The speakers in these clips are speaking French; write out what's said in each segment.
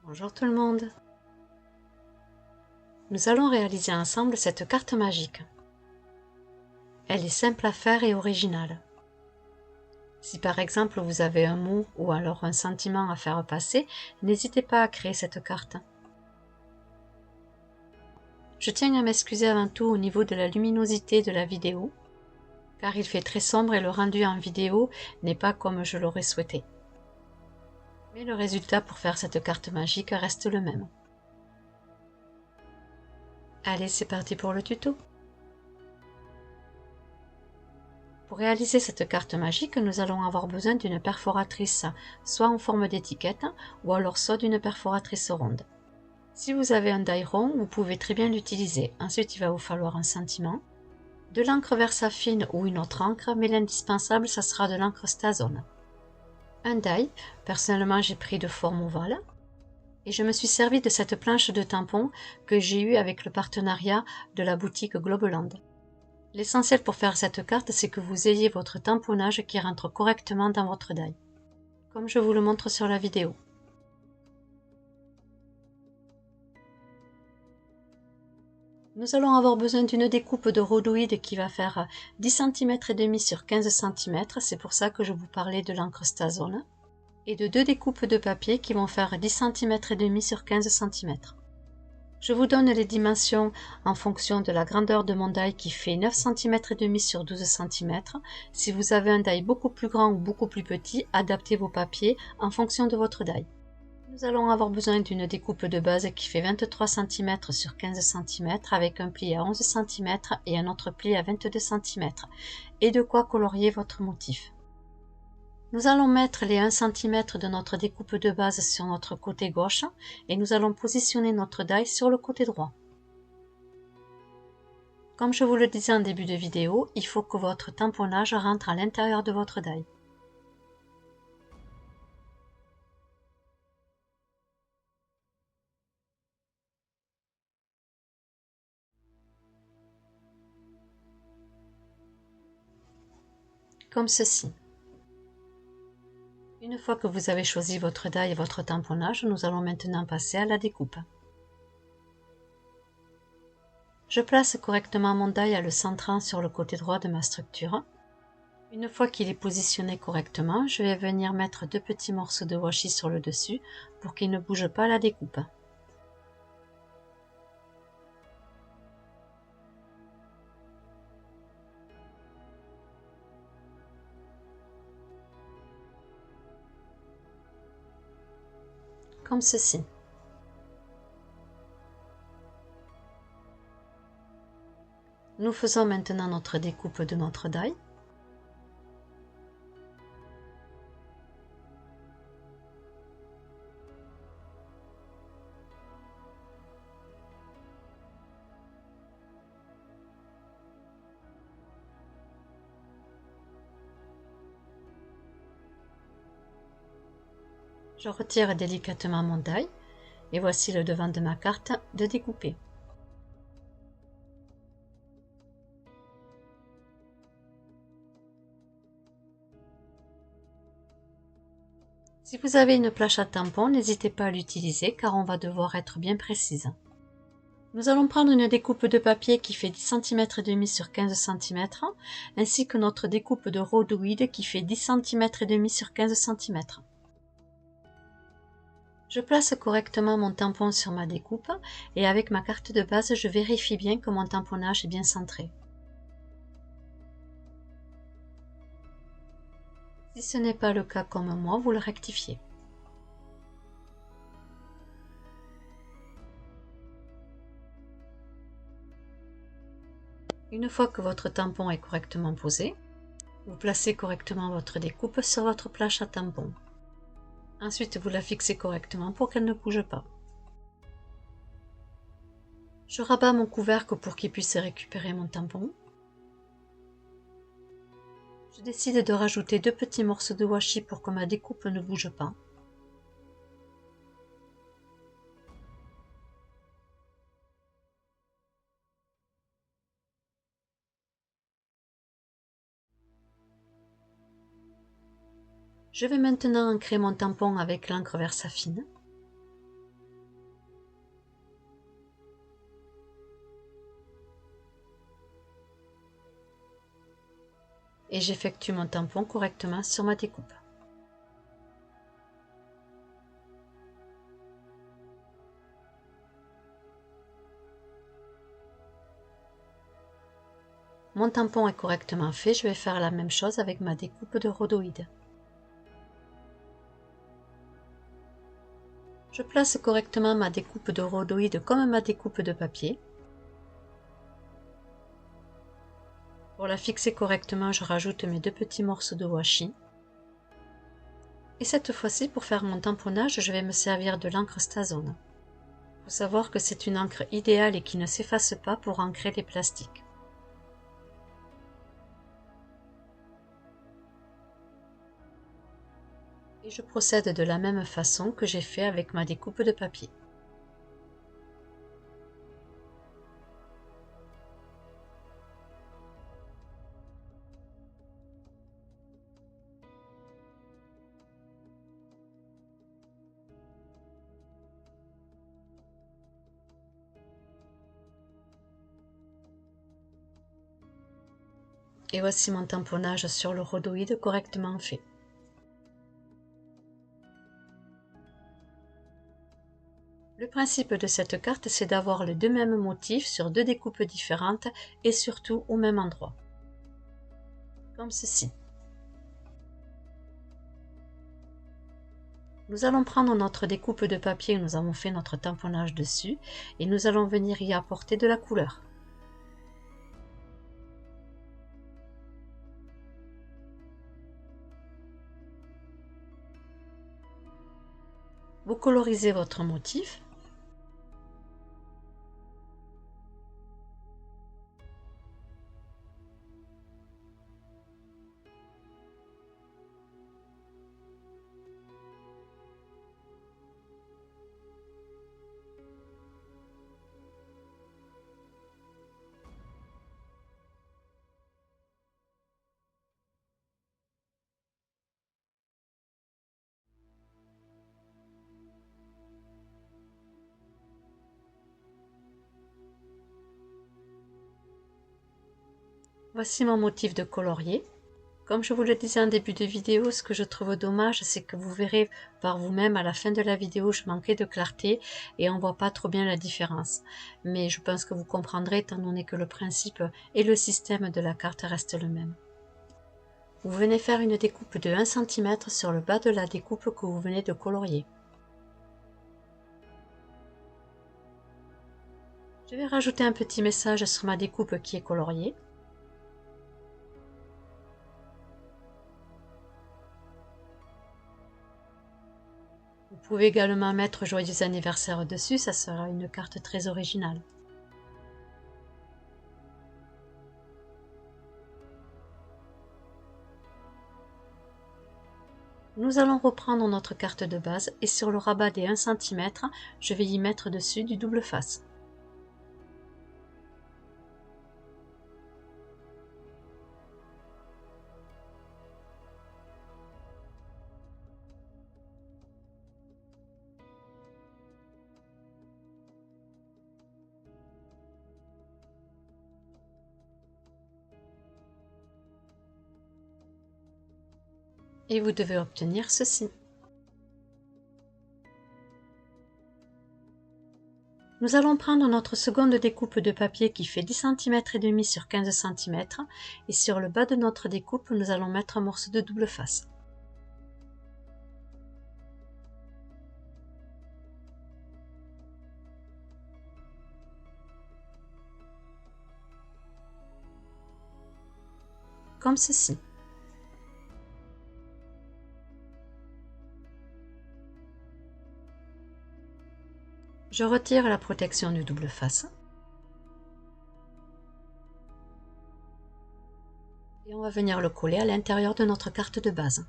Bonjour tout le monde. Nous allons réaliser ensemble cette carte magique. Elle est simple à faire et originale. Si par exemple vous avez un mot ou alors un sentiment à faire passer, n'hésitez pas à créer cette carte. Je tiens à m'excuser avant tout au niveau de la luminosité de la vidéo, car il fait très sombre et le rendu en vidéo n'est pas comme je l'aurais souhaité. Mais le résultat pour faire cette carte magique reste le même. Allez, c'est parti pour le tuto. Pour réaliser cette carte magique, nous allons avoir besoin d'une perforatrice, soit en forme d'étiquette, ou alors soit d'une perforatrice ronde. Si vous avez un die rond, vous pouvez très bien l'utiliser. Ensuite, il va vous falloir un sentiment, de l'encre Versafine ou une autre encre, mais l'indispensable, ça sera de l'encre Stazone. Un die, personnellement j'ai pris de forme ovale, et je me suis servi de cette planche de tampon que j'ai eue avec le partenariat de la boutique Globeland. L'essentiel pour faire cette carte, c'est que vous ayez votre tamponnage qui rentre correctement dans votre die, comme je vous le montre sur la vidéo. Nous allons avoir besoin d'une découpe de rhodoïde qui va faire 10 cm et demi sur 15 cm, c'est pour ça que je vous parlais de l'encre Stazone, et de deux découpes de papier qui vont faire 10 cm et demi sur 15 cm. Je vous donne les dimensions en fonction de la grandeur de mon die qui fait 9 cm et demi sur 12 cm. Si vous avez un die beaucoup plus grand ou beaucoup plus petit, adaptez vos papiers en fonction de votre die. Nous allons avoir besoin d'une découpe de base qui fait 23 cm sur 15 cm avec un pli à 11 cm et un autre pli à 22 cm et de quoi colorier votre motif. Nous allons mettre les 1 cm de notre découpe de base sur notre côté gauche et nous allons positionner notre die sur le côté droit. Comme je vous le disais en début de vidéo, il faut que votre tamponnage rentre à l'intérieur de votre die. Comme ceci. Une fois que vous avez choisi votre die et votre tamponnage, nous allons maintenant passer à la découpe. Je place correctement mon die en le centrant sur le côté droit de ma structure. Une fois qu'il est positionné correctement, je vais venir mettre deux petits morceaux de washi sur le dessus pour qu'il ne bouge pas la découpe. Comme ceci. Nous faisons maintenant notre découpe de notre die. Je retire délicatement mon die et voici le devant de ma carte de découper. Si vous avez une plâche à tampon, n'hésitez pas à l'utiliser car on va devoir être bien précise. Nous allons prendre une découpe de papier qui fait 10 cm et demi sur 15 cm ainsi que notre découpe de rhodoïde qui fait 10 cm et demi sur 15 cm. Je place correctement mon tampon sur ma découpe et avec ma carte de base, je vérifie bien que mon tamponnage est bien centré. Si ce n'est pas le cas comme moi, vous le rectifiez. Une fois que votre tampon est correctement posé, vous placez correctement votre découpe sur votre plâche à tampon. Ensuite, vous la fixez correctement pour qu'elle ne bouge pas. Je rabats mon couvercle pour qu'il puisse récupérer mon tampon. Je décide de rajouter deux petits morceaux de washi pour que ma découpe ne bouge pas. Je vais maintenant ancrer mon tampon avec l'encre Versafine. et j'effectue mon tampon correctement sur ma découpe. Mon tampon est correctement fait, je vais faire la même chose avec ma découpe de rhodoïde. Je place correctement ma découpe de rhodoïde comme ma découpe de papier. Pour la fixer correctement, je rajoute mes 2 petits morceaux de washi. Et cette fois-ci, pour faire mon tamponnage, je vais me servir de l'encre StaZone. Il faut savoir que c'est une encre idéale et qui ne s'efface pas pour ancrer les plastiques. Et je procède de la même façon que j'ai fait avec ma découpe de papier. Et voici mon tamponnage sur le rhodoïde correctement fait. Le principe de cette carte, c'est d'avoir les 2 mêmes motifs sur 2 découpes différentes et surtout au même endroit. Comme ceci. Nous allons prendre notre découpe de papier où nous avons fait notre tamponnage dessus et nous allons venir y apporter de la couleur. Vous colorisez votre motif. Voici mon motif de colorier. Comme je vous le disais en début de vidéo, ce que je trouve dommage, c'est que vous verrez par vous-même à la fin de la vidéo, je manquais de clarté et on ne voit pas trop bien la différence. Mais je pense que vous comprendrez étant donné que le principe et le système de la carte restent le même. Vous venez faire une découpe de 1 cm sur le bas de la découpe que vous venez de colorier. Je vais rajouter un petit message sur ma découpe qui est coloriée. Vous pouvez également mettre joyeux anniversaire dessus, ça sera une carte très originale. Nous allons reprendre notre carte de base et sur le rabat des 1 cm, je vais y mettre dessus du double face. Et vous devez obtenir ceci. Nous allons prendre notre seconde découpe de papier qui fait 10 cm et demi sur 15 cm et sur le bas de notre découpe, nous allons mettre un morceau de double face. Comme ceci. Je retire la protection du double face. Et on va venir le coller à l'intérieur de notre carte de base.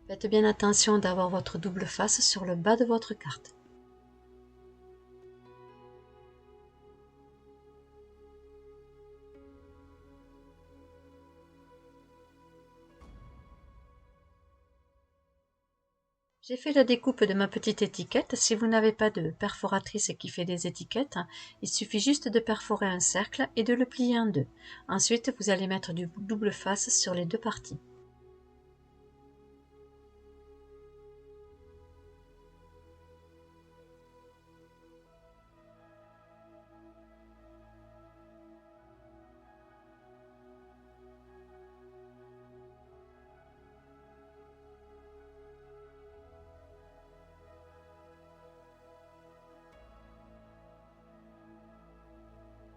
Faites bien attention d'avoir votre double face sur le bas de votre carte. J'ai fait la découpe de ma petite étiquette. Si vous n'avez pas de perforatrice qui fait des étiquettes, il suffit juste de perforer un cercle et de le plier en deux. Ensuite, vous allez mettre du double face sur les deux parties.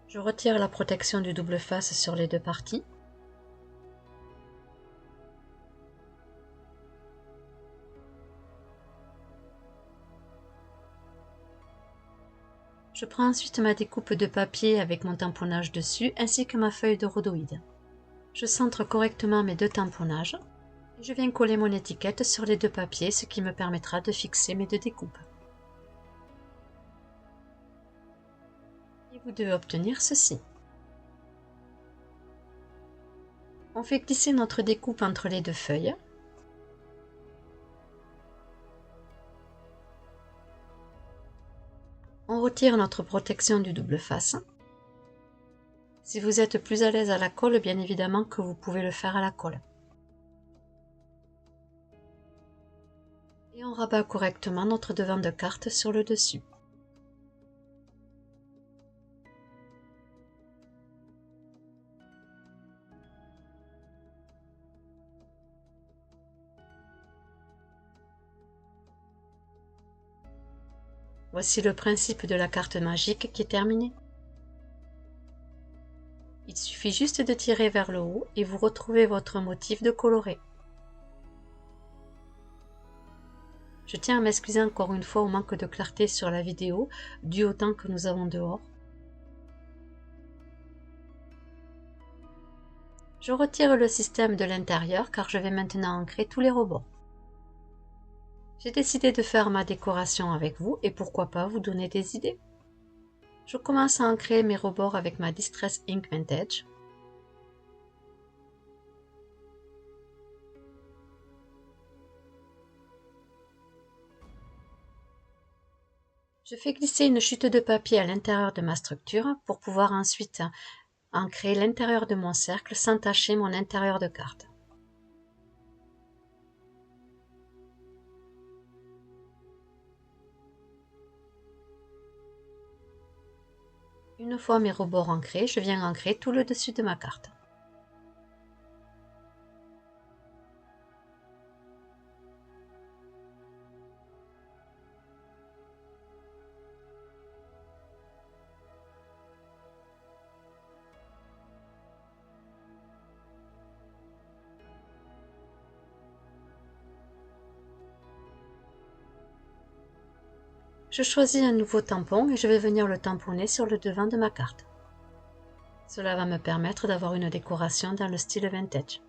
Je retire la protection du double face sur les deux parties. Je prends ensuite ma découpe de papier avec mon tamponnage dessus ainsi que ma feuille de rhodoïde. Je centre correctement mes deux tamponnages et je viens coller mon étiquette sur les deux papiers, ce qui me permettra de fixer mes deux découpes. Et vous devez obtenir ceci. On fait glisser notre découpe entre les deux feuilles. On retire notre protection du double face. Si vous êtes plus à l'aise à la colle, bien évidemment que vous pouvez le faire à la colle. Et on rabat correctement notre devant de carte sur le dessus. Voici le principe de la carte magique qui est terminé. Il suffit juste de tirer vers le haut et vous retrouvez votre motif de coloré. Je tiens à m'excuser encore une fois au manque de clarté sur la vidéo, dû au temps que nous avons dehors. Je retire le système de l'intérieur car je vais maintenant ancrer tous les rebords. J'ai décidé de faire ma décoration avec vous et pourquoi pas vous donner des idées. Je commence à ancrer mes rebords avec ma Distress Ink Vintage. Je fais glisser une chute de papier à l'intérieur de ma structure pour pouvoir ensuite ancrer l'intérieur de mon cercle sans tacher mon intérieur de carte. Une fois mes rebords ancrés, je viens ancrer tout le dessus de ma carte. Je choisis un nouveau tampon et je vais venir le tamponner sur le devant de ma carte. Cela va me permettre d'avoir une décoration dans le style vintage.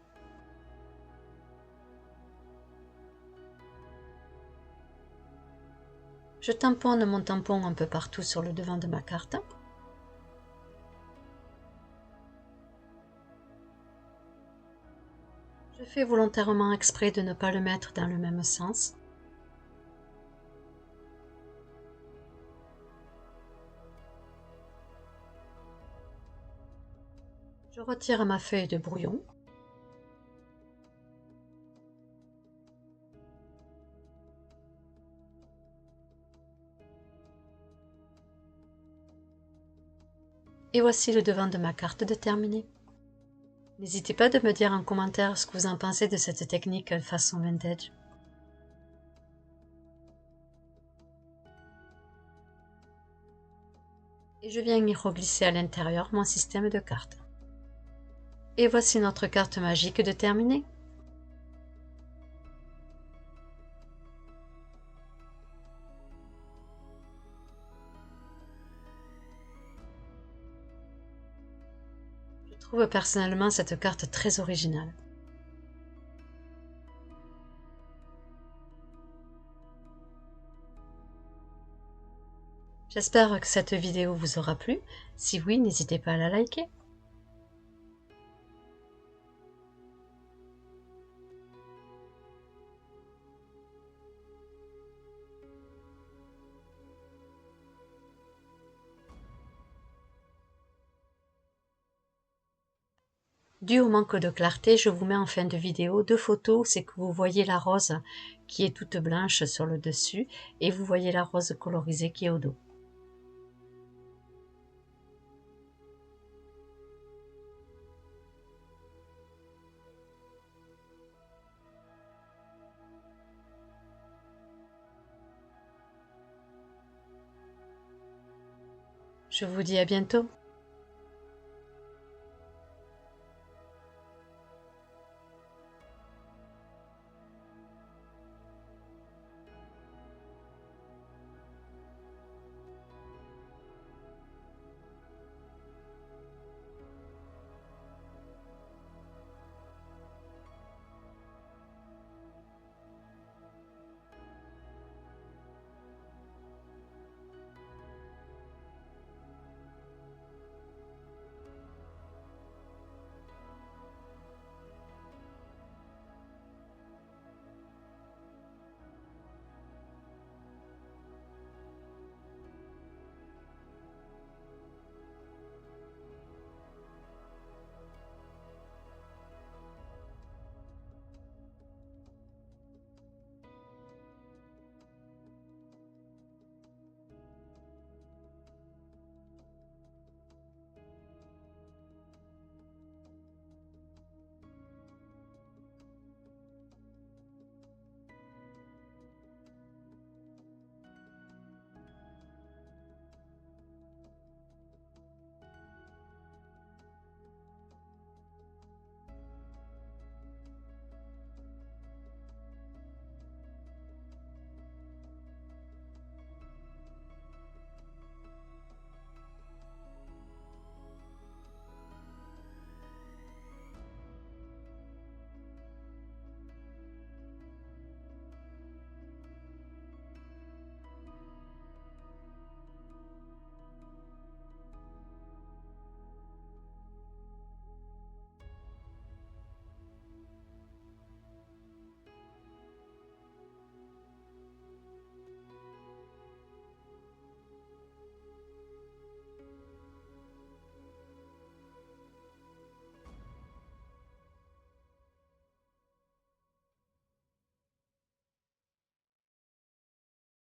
Je tamponne mon tampon un peu partout sur le devant de ma carte. Je fais volontairement exprès de ne pas le mettre dans le même sens. Je retire ma feuille de brouillon. Et voici le devant de ma carte de terminé. N'hésitez pas de me dire en commentaire ce que vous en pensez de cette technique façon vintage. Et je viens y reglisser à l'intérieur mon système de cartes. Et voici notre carte magique de terminée. Je trouve personnellement cette carte très originale. J'espère que cette vidéo vous aura plu. Si oui, n'hésitez pas à la liker. Dû au manque de clarté, je vous mets en fin de vidéo deux photos, c'est que vous voyez la rose qui est toute blanche sur le dessus et vous voyez la rose colorisée qui est au dos. Je vous dis à bientôt.